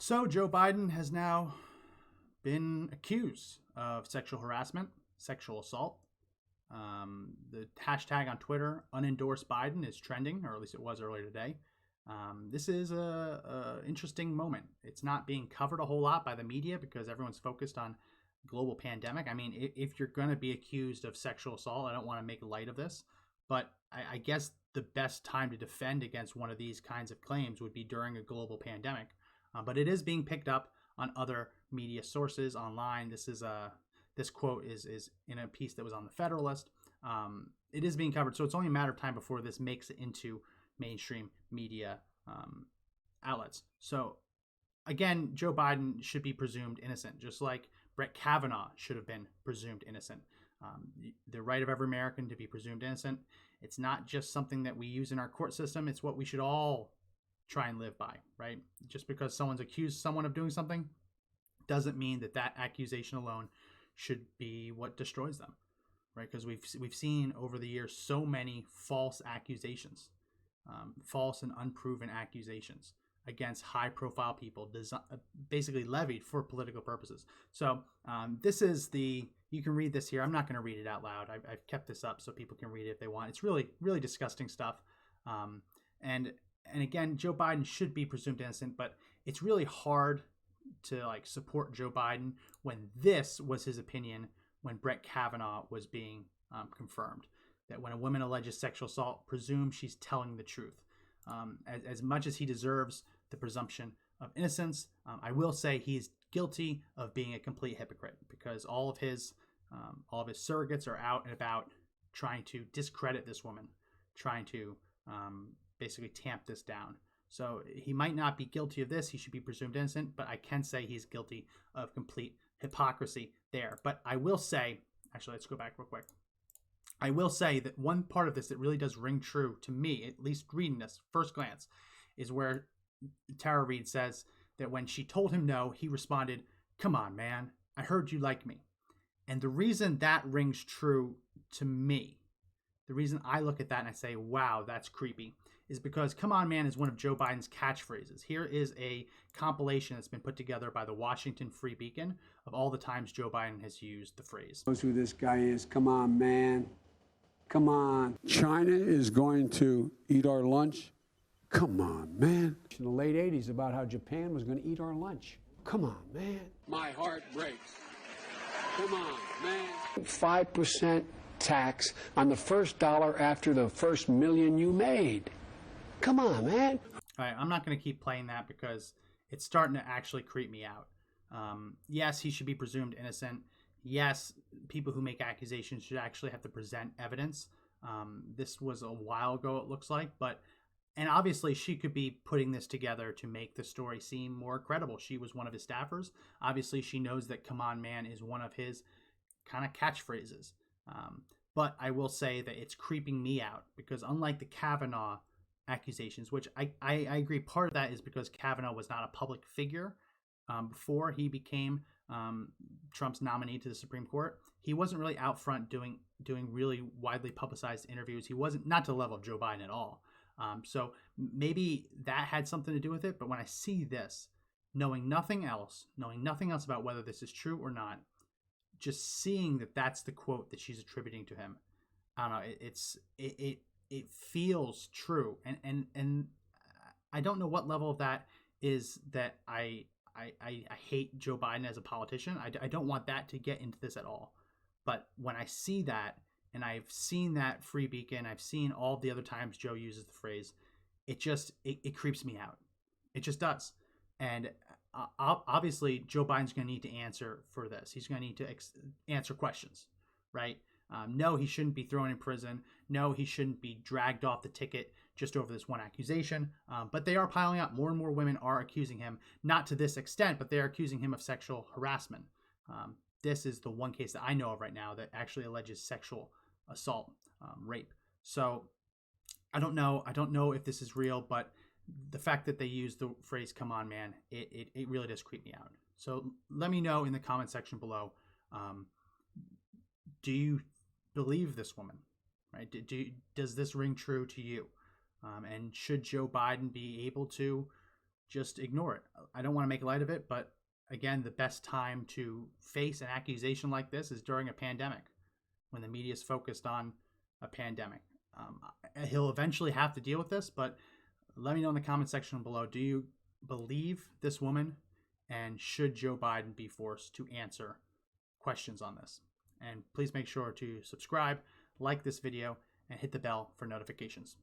So Joe Biden has now been accused of sexual harassment, sexual assault. The hashtag on Twitter, unendorsed Biden, is trending, or at least it was earlier today. This is a interesting moment. It's not being covered a whole lot by the media because everyone's focused on global pandemic. I mean, if you're going to be accused of sexual assault, I don't want to make light of this, but I guess the best time to defend against one of these kinds of claims would be during a global pandemic. But it is being picked up on other media sources online. This quote is in a piece that was on the Federalist. It is being covered, so it's only a matter of time before this makes it into mainstream media outlets. So again, Joe Biden should be presumed innocent, just like Brett Kavanaugh should have been presumed innocent. The right of every American to be presumed innocent. It's not just something that we use in our court system. It's what we should all try and live by, right? Just because someone's accused someone of doing something doesn't mean that that accusation alone should be what destroys them, right? Because we've seen over the years so many false accusations, false and unproven accusations against high-profile people, basically levied for political purposes. So this is you can read this here. I'm not going to read it out loud. I've kept this up so people can read it if they want. It's really, really disgusting stuff. And again, Joe Biden should be presumed innocent, but it's really hard to support Joe Biden when this was his opinion when Brett Kavanaugh was being confirmed. That when a woman alleges sexual assault, presume she's telling the truth. As much as he deserves the presumption of innocence, I will say he's guilty of being a complete hypocrite because all of his surrogates are out and about trying to discredit this woman, trying to basically tamp this down. So he might not be guilty of this. He should be presumed innocent, but I can say he's guilty of complete hypocrisy there. But I will say, actually, let's go back real quick. I will say that one part of this that really does ring true to me, at least reading this first glance, is where Tara Reid says that when she told him no, he responded, "Come on, man, I heard you like me." And the reason that rings true to me, the reason I look at that and I say, wow, that's creepy, is because "come on, man" is one of Joe Biden's catchphrases. Here is a compilation that's been put together by the Washington Free Beacon of all the times Joe Biden has used the phrase. Knows who this guy is. Come on, man. Come on. China is going to eat our lunch. Come on, man. In the late 80s about how Japan was going to eat our lunch. Come on, man. My heart breaks. Come on, man. 5% tax on the first dollar after the first million you made. Come on, man. All right, I'm not going to keep playing that because it's starting to actually creep me out. Yes, he should be presumed innocent. Yes, people who make accusations should actually have to present evidence. This was a while ago, it looks like, and obviously she could be putting this together to make the story seem more credible. She was one of his staffers. Obviously, she knows that "come on, man" is one of his kind of catchphrases. But I will say that it's creeping me out because unlike the Kavanaugh accusations, which I agree, part of that is because Kavanaugh was not a public figure before he became Trump's nominee to the Supreme Court. He wasn't really out front doing really widely publicized interviews. He wasn't, not to the level of Joe Biden at all. So maybe that had something to do with it. But when I see this, knowing nothing else about whether this is true or not, just seeing that that's the quote that she's attributing to him, I don't know. It feels true, and I don't know what level of that is that I hate Joe Biden as a politician. I don't want that to get into this at all. But when I see that, and I've seen that Free Beacon, I've seen all the other times Joe uses the phrase, it creeps me out. It just does. And obviously, Joe Biden's going to need to answer for this. He's going to need to answer questions, right? No, he shouldn't be thrown in prison. No, he shouldn't be dragged off the ticket just over this one accusation. But they are piling up. More and more women are accusing him, not to this extent, but they are accusing him of sexual harassment. This is the one case that I know of right now that actually alleges sexual assault, rape. So I don't know if this is real, but the fact that they use the phrase "come on, man," it really does creep me out. So let me know in the comment section below. Do you believe this woman? Right? Does this ring true to you? And should Joe Biden be able to just ignore it. I don't want to make light of it, but again, the best time to face an accusation like this is during a pandemic, when the media is focused on a pandemic. He'll eventually have to deal with this, but let me know in the comment section below, do you believe this woman, and should Joe Biden be forced to answer questions on this? And please make sure to subscribe, like this video, and hit the bell for notifications.